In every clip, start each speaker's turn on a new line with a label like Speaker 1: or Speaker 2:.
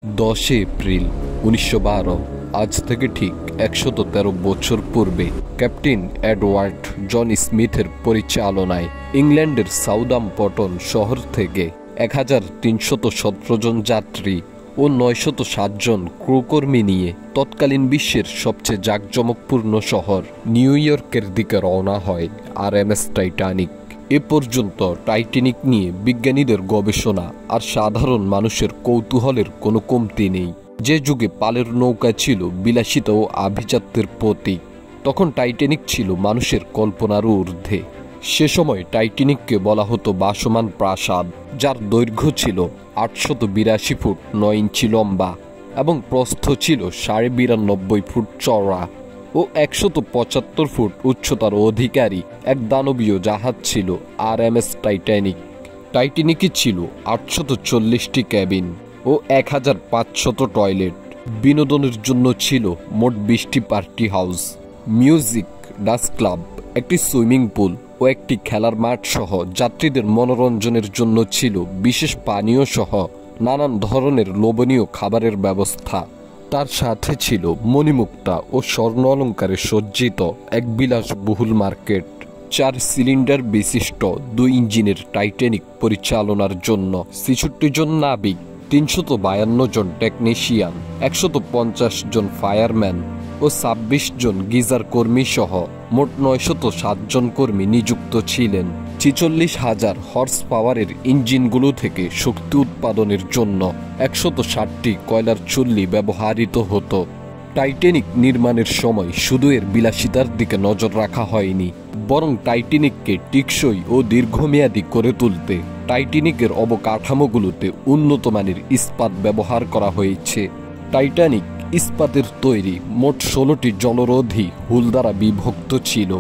Speaker 1: 10 April 1912 আজ থেকে ঠিক 113 বছর পূর্বে ক্যাপ্টেন এডওয়ার্ড জন স্মিথের পরিচালনায় ইংল্যান্ডের সাউদাম্পটন শহর থেকে 1317 জন যাত্রী ও 907 জন ক্রুকর্মী নিয়ে তৎকালীন বিশ্বের সবচেয়ে জাঁকজমকপূর্ণ শহর নিউ ইয়র্কের দিকে রওনা হয় আরএমএস টাইটানিক। এ পর্যন্ত টাইটানিক নিয়ে বিজ্ঞানীদের গবেষণা আর সাধারণ মানুষের কৌতূহলের কোনো কমতি নেই। যে যুগে পালের নৌকা ছিল বিলাসিতা ও আভিজাত্যের প্রতীক, তখন টাইটানিক ছিল মানুষের কল্পনার ঊর্ধ্বে। সে সময় টাইটানিককে বলা হতো ভাসমান প্রাসাদ, যার দৈর্ঘ্য ছিল 882 ফুট 9 ইঞ্চি লম্বা এবং প্রস্থ ছিল 92.5 ফুট চওড়া ও 175 ফুট উচ্চতার অধিকারী এক দানবীয় জাহাজ ছিল আরএমএস টাইটানিক। টাইটানিকে ছিল 840টি ক্যাবিন ও 1500 টয়লেট। বিনোদনের জন্য ছিল মোট 20টি party house, music, dance club, একটি সুইমিং পুল ও একটি খেলার মাঠ সহ যাত্রীদের মনোরঞ্জনের জন্য ছিল বিশেষ পানীয় সহ নানান ধরনের লোভনীয় খাবারের ব্যবস্থা। তার সাথে ছিল মণিমুক্তা ও স্বর্ণ অলঙ্কারে সজ্জিত এক বিলাসবহুল মার্কেট। 4 সিলিন্ডার বিশিষ্ট 2 ইঞ্জিনের টাইটানিক পরিচালনার জন্য 66 জন নাবিক, 352 জন টেকনিশিয়ান, 150 জন ফায়ারম্যান ও 26 জন গিজার কর্মী সহ মোট 907 জন কর্মী নিযুক্ত ছিলেন। 46,000 হর্স পাওয়ারের ইঞ্জিনগুলো থেকে শক্তি উৎপাদনের জন্য 160টি কয়লার চুল্লি ব্যবহৃত হতো। টাইটানিক নির্মাণের সময় শুধু এর বিলাসিতার দিকে নজর রাখা হয়নি, বরং টাইটানিককে টেকসই ও দীর্ঘমেয়াদী করে তুলতে টাইটানিকের অবকাঠামোগুলোতে উন্নত মানের ইস্পাত ব্যবহার করা হয়েছে। টাইটানিক ইস্পাতের তৈরি মোট 16টি জলরোধী হুল দ্বারা বিভক্ত ছিল,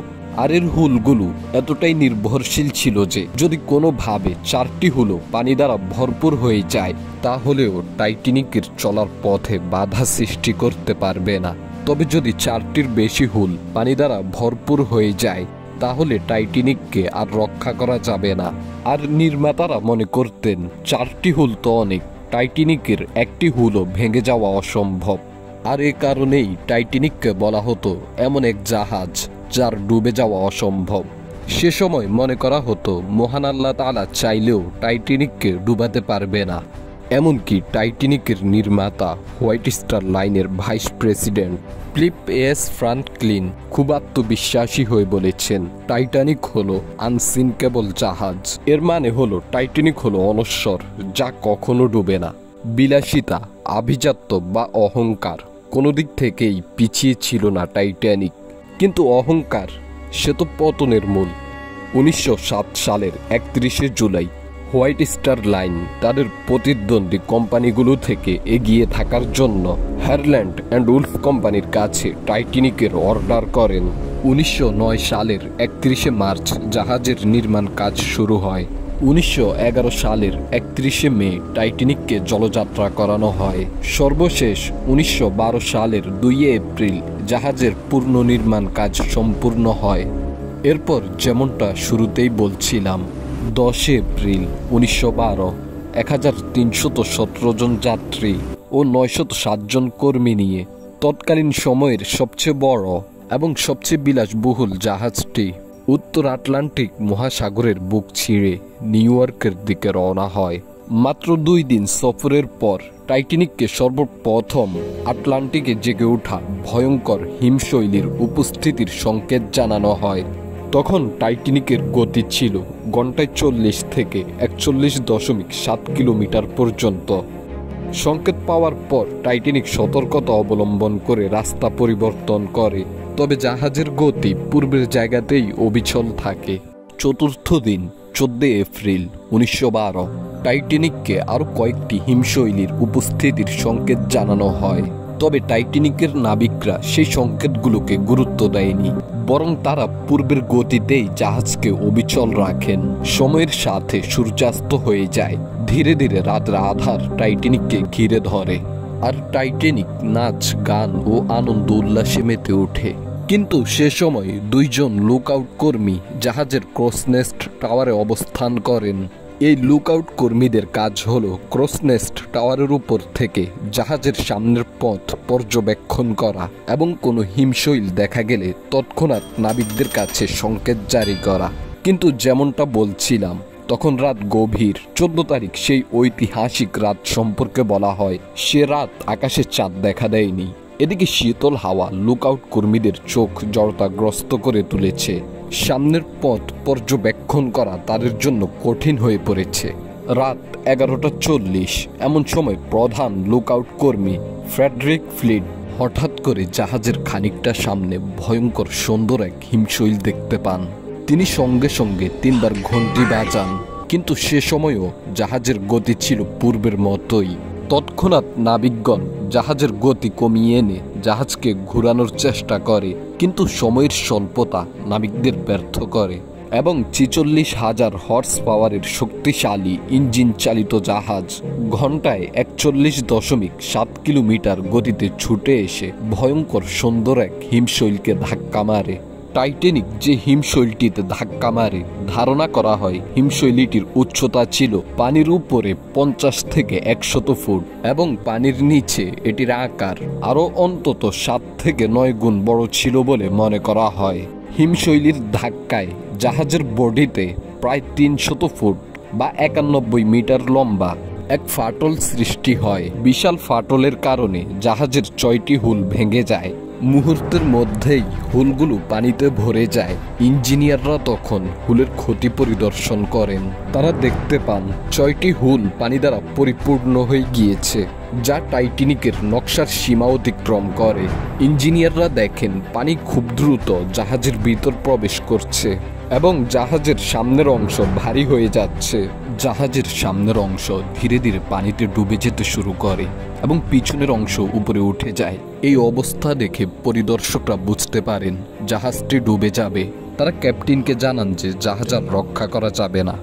Speaker 1: আর এর হুলগুলো এতটাই নির্ভরশীল ছিল যে যদি কোনোভাবে 4টি হুলও পানি দ্বারা ভরপুর হয়ে যায় তাহলেও টাইটানিকের চলার পথে বাধা সৃষ্টি করতে পারবে না। তবে যদি 4টির বেশি হুল পানি দ্বারা ভরপুর হয়ে যায় তাহলে টাইটানিককে আর রক্ষা করা যাবে না। আর নির্মাতারা মনে করতেন 4টি হুল তো অনেক, টাইটানিকের একটি হুলও ভেঙে যাওয়া অসম্ভব। আর এ কারণেই টাইটানিককে বলা হতো এমন এক জাহাজ যার ডুবে যাওয়া অসম্ভব। সে সময় মনে করা হতো মহান আল্লাহ তাআলা চাইলেও টাইটানিককে ডুবাতে পারবে না। এমনকি টাইটানিকের নির্মাতা হোয়াইট স্টার লাইনের vice president Philip S Franklin খুব আত্মবিশ্বাসী হয়ে বলেছেন, টাইটানিক হলো আনসিনকেবল জাহাজ। এর মানে হলো টাইটানিক হলো অনশ্বর, যা কখনো ডুবে না। বিলাসিতা, আভিজাত্য বা অহংকার কোনো দিক থেকেই পিছিয়ে ছিল না টাইটানিক, কিন্তু অহংকার সে তো পতনের মূল। 1907 সালের 31 জুলাই হোয়াইট স্টার লাইন তাদের প্রতিদ্বন্দ্বী কোম্পানিগুলো থেকে এগিয়ে থাকার জন্য হারল্যান্ড অ্যান্ড উলফ কোম্পানির কাছে টাইটানিকের অর্ডার করেন। 1909 সালের 31 মার্চ জাহাজের নির্মাণ কাজ শুরু হয়। 1911 সালের 31 মে টাইটানিককে জলযাত্রা করানো হয়। সর্বশেষ 1912 সালের 2 এপ্রিল জাহাজের পূর্ণ নির্মাণ কাজ সম্পূর্ণ হয়। এরপর যেমনটা শুরুতেই বলছিলাম, 10 এপ্রিল 1912 1317 জন যাত্রী ও 907 জন কর্মী নিয়ে তৎকালীন সময়ের সবচেয়ে বড় এবং সবচেয়ে বিলাসবহুল জাহাজটি উত্তর আটলান্টিক মহাসাগরের বুক ছিঁড়ে নিউ ইয়র্কের দিকে রওনা হয়। মাত্র 2 দিন সফরের পর টাইটানিককে সর্বপ্রথম আটলান্টিকে জেগে ওঠা ভয়ঙ্কর হিমশৈলীর উপস্থিতির সংকেত জানানো হয়। তখন টাইটানিকের গতি ছিল ঘন্টায় 40 থেকে 41.7 কিলোমিটার পর্যন্ত। সংকেত পাওয়ার পর টাইটানিক সতর্কতা অবলম্বন করে রাস্তা পরিবর্তন করে, তবে জাহাজের গতি পূর্বের জায়গাতেই অবিচল থাকে। চতুর্থ দিন 14 এপ্রিল 1912 টাইটানিককে আরও কয়েকটি হিমশৈলীর উপস্থিতির সংকেত জানানো হয়, তবে টাইটানিকের নাবিকরা সেই সংকেতগুলোকে গুরুত্ব দেয়নি, বরং তারা পূর্বের গতিতেই জাহাজকে অবিচল রাখেন। সময়ের সাথে সূর্যাস্ত হয়ে যায়, ধীরে ধীরে রাতের আধার টাইটানিককে ঘিরে ধরে, আর টাইটানিক নাচ, গান ও আনন্দ উল্লাসে মেতে ওঠে। কিন্তু সে সময় 2 জন লুকআউট কর্মী জাহাজের ক্রসনেস্ট টাওয়ারে অবস্থান করেন। এই লুকআউট কর্মীদের কাজ হলো ক্রসনেস্ট টাওয়ারের উপর থেকে জাহাজের সামনের পথ পর্যবেক্ষণ করা এবং কোনো হিমশৈল দেখা গেলে তৎক্ষণাৎ নাবিকদের কাছে সংকেত জারি করা। কিন্তু যেমনটা বলছিলাম, তখন রাত গভীর। 14 তারিখ সেই ঐতিহাসিক রাত সম্পর্কে বলা হয়, সে রাত আকাশে চাঁদ দেখা দেয়নি। এদিকে শীতল হাওয়া লুকআউট কর্মীদের চোখ জড়তাগ্রস্ত করে তুলেছে। সামনের পথ পর্যবেক্ষণ করা তাদের জন্য কঠিন হয়ে পড়েছে। রাত 11:40 এমন সময় প্রধান লুকআউট কর্মী ফ্রেডরিক ফ্লিট হঠাৎ করে জাহাজের খানিকটা সামনে ভয়ঙ্কর সুন্দর এক হিমশৈল দেখতে পান। তিনি সঙ্গে সঙ্গে 3 বার ঘন্টি বাজান, কিন্তু সে সময়ও জাহাজের গতি ছিল পূর্বের মতোই। তৎক্ষণাৎ নাবিকগণ জাহাজের গতি কমিয়ে এনে জাহাজকে ঘুরানোর চেষ্টা করে, কিন্তু সময়ের স্বল্পতা নাবিকদের ব্যর্থ করে এবং 46,000 হর্স পাওয়ারের শক্তিশালী ইঞ্জিন চালিত জাহাজ ঘন্টায় 41.7 কিলোমিটার গতিতে ছুটে এসে ভয়ঙ্কর সুন্দর এক হিমশৈলকে ধাক্কা মারে। টাইটানিক যে হিমশৈলটিতে ধাক্কা মারে, ধারণা করা হয় হিমশৈলটির উচ্চতা ছিল পানির উপরে 50 থেকে 100 ফুট এবং পানির নিচে এটির আকার আরও অন্তত 7 থেকে 9 গুণ বড় ছিল বলে মনে করা হয়। হিমশৈলীর ধাক্কায় জাহাজের বডিতে প্রায় 300 ফুট বা 91 মিটার লম্বা এক ফাটল সৃষ্টি হয়। বিশাল ফাটলের কারণে জাহাজের 6টি হুল ভেঙে যায়। মুহূর্তের মধ্যেই হুলগুলো পানিতে ভরে যায়। ইঞ্জিনিয়াররা তখন হুলের ক্ষতি পরিদর্শন করেন। তারা দেখতে পান 6টি হুল পানি দ্বারা পরিপূর্ণ হয়ে গিয়েছে, যা টাইটানিকের নকশার সীমা অতিক্রম করে। ইঞ্জিনিয়াররা দেখেন পানি খুব দ্রুত জাহাজের ভিতর প্রবেশ করছে এবং জাহাজের সামনের অংশ ভারী হয়ে যাচ্ছে। জাহাজের সামনের অংশ ধীরে ধীরে পানিতে ডুবে যেতে শুরু করে এবং পিছনের অংশ উপরে উঠে যায়। এই অবস্থা দেখে পরিদর্শকরা বুঝতে পারেন জাহাজটি ডুবে যাবে। তারা ক্যাপ্টেনকে জানান যে জাহাজ আর রক্ষা করা যাবে না।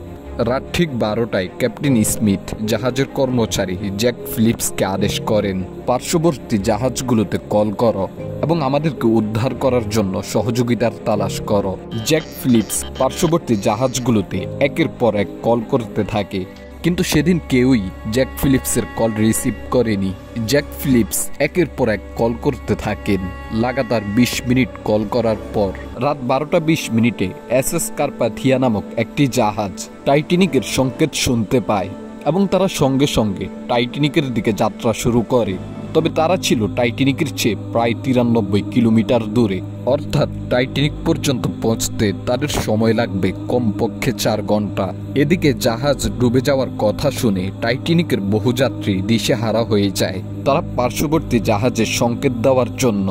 Speaker 1: রাত ঠিক 12টায় ক্যাপ্টেন স্মিথ জাহাজের কর্মচারী জ্যাক ফিলিপসকে আদেশ করেন, পার্শ্ববর্তী জাহাজগুলোতে কল করো এবং আমাদেরকে উদ্ধার করার জন্য সহযোগিতার তালাশ করো। জ্যাক ফিলিপস পার্শ্ববর্তী জাহাজগুলোতে একের পর এক কল করতে থাকে, কিন্তু সেদিন কেউই জ্যাক ফিলিপসের কল রিসিভ করেনি। জ্যাক ফিলিপস একের পর এক কল করতে থাকেন। লাগাতার 20 মিনিট কল করার পর রাত 12:20 এসএস কার্পাথিয়া নামক একটি জাহাজ টাইটানিকের সংকেত শুনতে পায় এবং তারা সঙ্গে সঙ্গে টাইটানিকের দিকে যাত্রা শুরু করে। তবে তারা ছিল টাইটানিকের চেয়ে প্রায় 93 কিলোমিটার দূরে, অর্থাৎ টাইটানিক পর্যন্ত পৌঁছতে তাদের সময় লাগবে কমপক্ষে 4 ঘন্টা। এদিকে জাহাজ ডুবে যাওয়ার কথা শুনে টাইটানিকের বহু যাত্রী দিশেহারা হয়ে যায়। তারা পার্শ্ববর্তী জাহাজে সংকেত দেওয়ার জন্য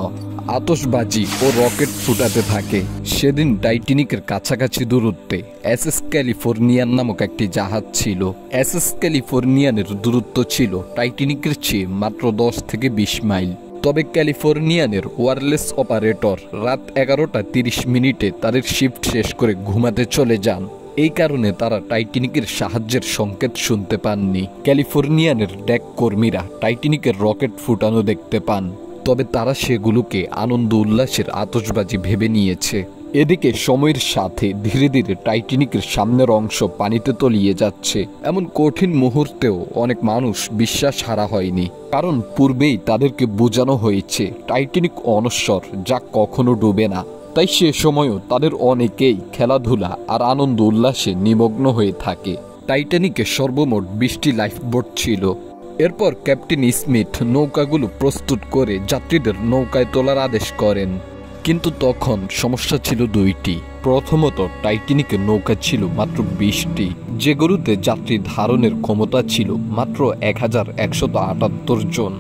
Speaker 1: আতশবাজি ও রকেট ফুটাতে থাকে। সেদিন টাইটানিকের কাছাকাছি দূরত্বে এসএস ক্যালিফোর্নিয়ান নামক একটি জাহাজ ছিল। এসএস ক্যালিফোর্নিয়ানের দূরত্ব ছিল টাইটানিকের চেয়ে মাত্র 10 থেকে 20 মাইল। তবে ক্যালিফোর্নিয়ানের ওয়্যারলেস অপারেটর রাত 11:30 তাদের শিফট শেষ করে ঘুমাতে চলে যান। এই কারণে তারা টাইটানিকের সাহায্যের সংকেত শুনতে পাননি। ক্যালিফোর্নিয়ানের ডেক কর্মীরা টাইটানিকের রকেট ফুটানো দেখতে পান, তবে তারা সেগুলোকে আনন্দ উল্লাসের আতশবাজি ভেবে নিয়েছে। এদিকে সময়ের সাথে ধীরে ধীরে টাইটানিকের সামনের অংশ পানিতে তলিয়ে যাচ্ছে। এমন কঠিন মুহূর্তেও অনেক মানুষ বিশ্বাস হারা হয়নি, কারণ পূর্বেই তাদেরকে বোঝানো হয়েছে টাইটানিক অনশ্বর, যা কখনো ডুবে না। তাই সে সময়ও তাদের অনেকেই খেলাধুলা আর আনন্দ উল্লাসে নিমগ্ন হয়ে থাকে। টাইটানিকে সর্বমোট 20টি লাইফবোট ছিল। এরপর ক্যাপ্টেন স্মিথ নৌকাগুলো প্রস্তুত করে যাত্রীদের নৌকায় তোলার আদেশ করেন, কিন্তু তখন সমস্যা ছিল 2টি। প্রথমত, টাইটানিকের নৌকা ছিল মাত্র 20টি, যেগুলোতে যাত্রী ধারণের ক্ষমতা ছিল মাত্র 1178 জন।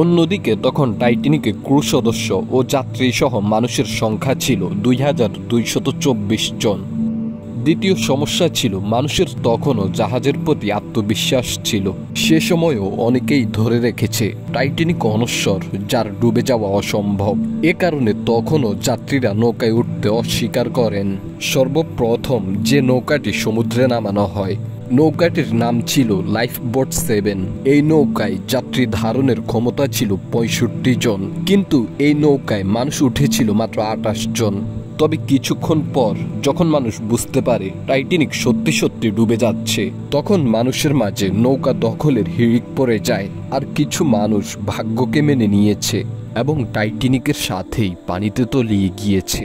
Speaker 1: অন্যদিকে তখন টাইটানিকে ক্রু সদস্য ও যাত্রী সহ মানুষের সংখ্যা ছিল 2224 জন। দ্বিতীয় সমস্যা ছিল মানুষের তখনও জাহাজের প্রতি আত্মবিশ্বাস ছিল। সে সময়ও অনেকেই ধরে রেখেছে টাইটানিক অনশ্বর, যার ডুবে যাওয়া অসম্ভব। এ কারণে তখনও যাত্রীরা নৌকায় উঠতে অস্বীকার করেন। সর্বপ্রথম যে নৌকাটি সমুদ্রে নামানো হয়, নৌকাটির নাম ছিল লাইফবোট 7। এই নৌকায় যাত্রী ধারণের ক্ষমতা ছিল 65 জন, কিন্তু এই নৌকায় মানুষ উঠেছিল মাত্র 28 জন। তবে কিছুক্ষণ পর যখন মানুষ বুঝতে পারে টাইটানিক সত্যি সত্যি ডুবে যাচ্ছে, তখন মানুষের মাঝে নৌকা দখলের হিড়িক পড়ে যায়। আর কিছু মানুষ ভাগ্যকে মেনে নিয়েছে এবং টাইটানিকের সাথেই পানিতে তলিয়ে গিয়েছে।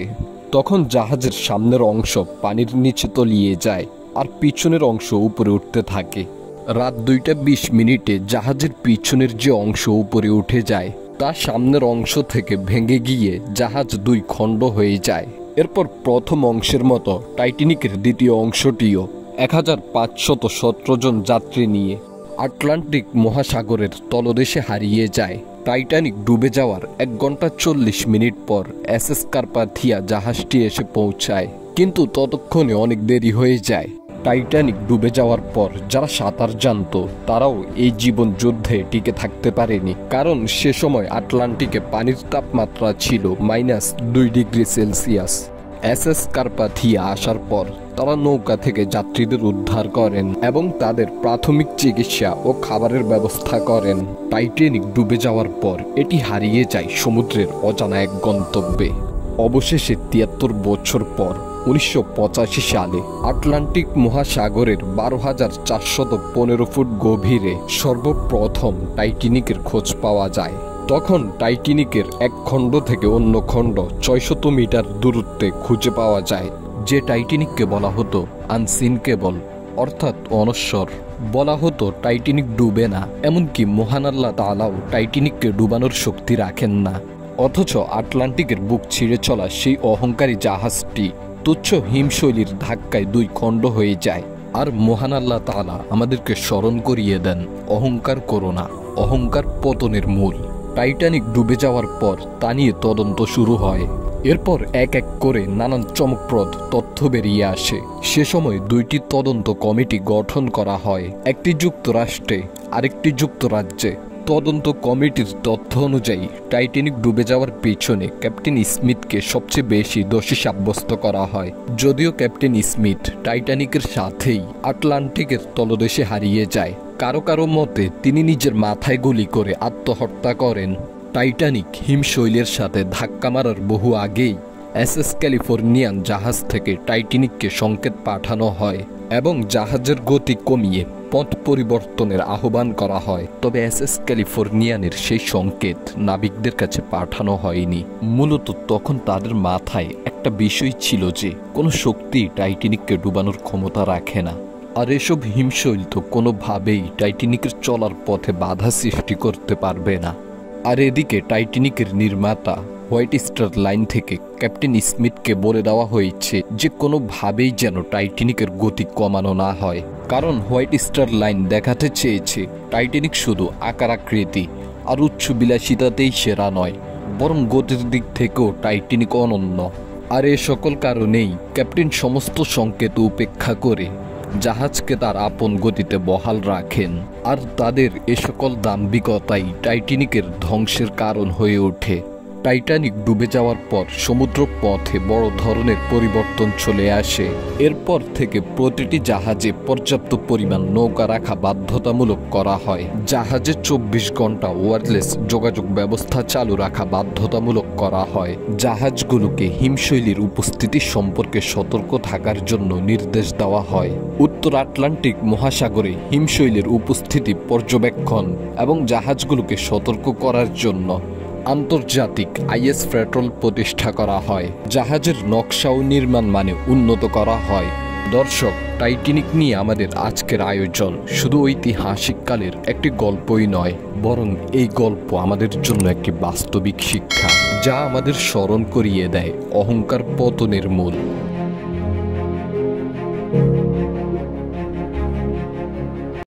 Speaker 1: তখন জাহাজের সামনের অংশ পানির নিচে তলিয়ে যায় আর পিছনের অংশ উপরে উঠতে থাকে। রাত 2:20 জাহাজের পিছনের যে অংশ উপরে উঠে যায় তা সামনের অংশ থেকে ভেঙে গিয়ে জাহাজ 2 খণ্ড হয়ে যায়। এরপর প্রথম অংশের মতো টাইটানিকের দ্বিতীয় অংশটিও 1517 জন যাত্রী নিয়ে আটলান্টিক মহাসাগরের তলদেশে হারিয়ে যায়। টাইটানিক ডুবে যাওয়ার 1 ঘন্টা 40 মিনিট পর এসএস কার্পাথিয়া জাহাজটি এসে পৌঁছায়, কিন্তু ততক্ষণে অনেক দেরি হয়ে যায়। টাইটানিক ডুবে যাওয়ার পর যারা সাঁতার জানতো তারাও এই জীবন যুদ্ধে টিকে থাকতে পারেনি, কারণ সে সময় আটলান্টিকে পানির তাপমাত্রা ছিল -2°C। এসএস কার্পাথিয়া আসার পর তারা নৌকা থেকে যাত্রীদের উদ্ধার করেন এবং তাদের প্রাথমিক চিকিৎসা ও খাবারের ব্যবস্থা করেন। টাইটানিক ডুবে যাওয়ার পর এটি হারিয়ে যায় সমুদ্রের অজানা এক গন্তব্যে। অবশেষে 73 বছর পর 1985 সালে আটলান্টিক মহাসাগরের 12,415 ফুট গভীরে সর্বপ্রথম টাইটানিকের খোঁজ পাওয়া যায়। তখন টাইটানিকের এক খণ্ড থেকে অন্য খণ্ড 600 মিটার দূরত্বে খুঁজে পাওয়া যায়। যে টাইটানিককে বলা হতো আনসিনকেবল, অর্থাৎ অনশ্বর। বলা হতো টাইটানিক ডুবে না, এমনকি মহান আল্লাহ তাআলাও টাইটানিককে ডুবানোর শক্তি রাখেন না। অথচ আটলান্টিকের বুক ছিঁড়ে চলা সেই অহংকারী জাহাজটি তুচ্ছ হিমশৈলীর ধাক্কায় 2 খণ্ড হয়ে যায়। আর মহান আল্লাহ তাআলা আমাদেরকে স্মরণ করিয়ে দেন, অহংকার করো না, অহংকার পতনের মূল। টাইটানিক ডুবে যাওয়ার পর তা নিয়ে তদন্ত শুরু হয়। এরপর এক এক করে নানান চমকপ্রদ তথ্য বেরিয়ে আসে। সে সময় 2টি তদন্ত কমিটি গঠন করা হয়, একটি যুক্তরাষ্ট্রে আরেকটি যুক্তরাজ্যে। তদন্ত কমিটির তথ্য অনুযায়ী টাইটানিক ডুবে যাওয়ার পিছনে ক্যাপ্টেন স্মিথকে সবচেয়ে বেশি দোষী সাব্যস্ত করা হয়। যদিও ক্যাপ্টেন স্মিথ টাইটানিকের সাথেই আটলান্টিকের তলদেশে হারিয়ে যায়। কারো কারো মতে তিনি নিজের মাথায় গুলি করে আত্মহত্যা করেন। টাইটানিক হিমশৈলের সাথে ধাক্কা মারার বহু আগেই এসএস ক্যালিফোর্নিয়ান জাহাজ থেকে টাইটানিককে সংকেত পাঠানো হয় এবং জাহাজের গতি কমিয়ে পথ পরিবর্তনের আহ্বান করা হয়। তবে এসএস ক্যালিফোর্নিয়ানের সেই সংকেত নাবিকদের কাছে পাঠানো হয়নি। মূলত তখন তাদের মাথায় একটা বিষয় ছিল যে কোনো শক্তি টাইটানিককে ডুবানোর ক্ষমতা রাখে না। আর এসব হিমশৈল তো কোনোভাবেই টাইটানিকের চলার পথে বাধা সৃষ্টি করতে পারবে না। আর এদিকে টাইটানিকের নির্মাতা হোয়াইট স্টার লাইন থেকে ক্যাপ্টেন স্মিথকে বলে দেওয়া হয়েছে যে কোনোভাবেই যেন টাইটানিকের গতি কমানো না হয়, কারণ হোয়াইট স্টার লাইন দেখাতে চেয়েছে টাইটানিক শুধু আকার আকৃতি আর উচ্চ বিলাসিতাতেই সেরা নয়, বরং গতির দিক থেকেও টাইটানিক অনন্য। আর এ সকল কারণেই ক্যাপ্টেন সমস্ত সংকেত উপেক্ষা করে জাহাজকে তার আপন গতিতে বহাল রাখেন। আর তাদের এ সকল দাম্ভিকতাই টাইটানিকের ধ্বংসের কারণ হয়ে ওঠে। টাইটানিক ডুবে যাওয়ার পর সমুদ্র পথে বড় ধরনের পরিবর্তন চলে আসে। এরপর থেকে প্রতিটি জাহাজে পর্যাপ্ত পরিমাণ নৌকা রাখা বাধ্যতামূলক করা হয়। জাহাজে 24 ঘন্টা ওয়্যারলেস যোগাযোগ ব্যবস্থা চালু রাখা বাধ্যতামূলক করা হয়। জাহাজগুলোকে হিমশৈলীর উপস্থিতি সম্পর্কে সতর্ক থাকার জন্য নির্দেশ দেওয়া হয়। উত্তর আটলান্টিক মহাসাগরে হিমশৈলের উপস্থিতি পর্যবেক্ষণ এবং জাহাজগুলোকে সতর্ক করার জন্য আন্তর্জাতিক আইএস পেট্রোল প্রতিষ্ঠা করা হয়। জাহাজের নকশা ও নির্মাণ মানে উন্নত করা হয়। দর্শক, টাইটানিক নিয়ে আমাদের আজকের আয়োজন শুধু ঐতিহাসিক কালের একটি গল্পই নয়, বরং এই গল্প আমাদের জন্য একটি বাস্তবিক শিক্ষা, যা আমাদের স্মরণ করিয়ে দেয় অহংকার পতনের মূল।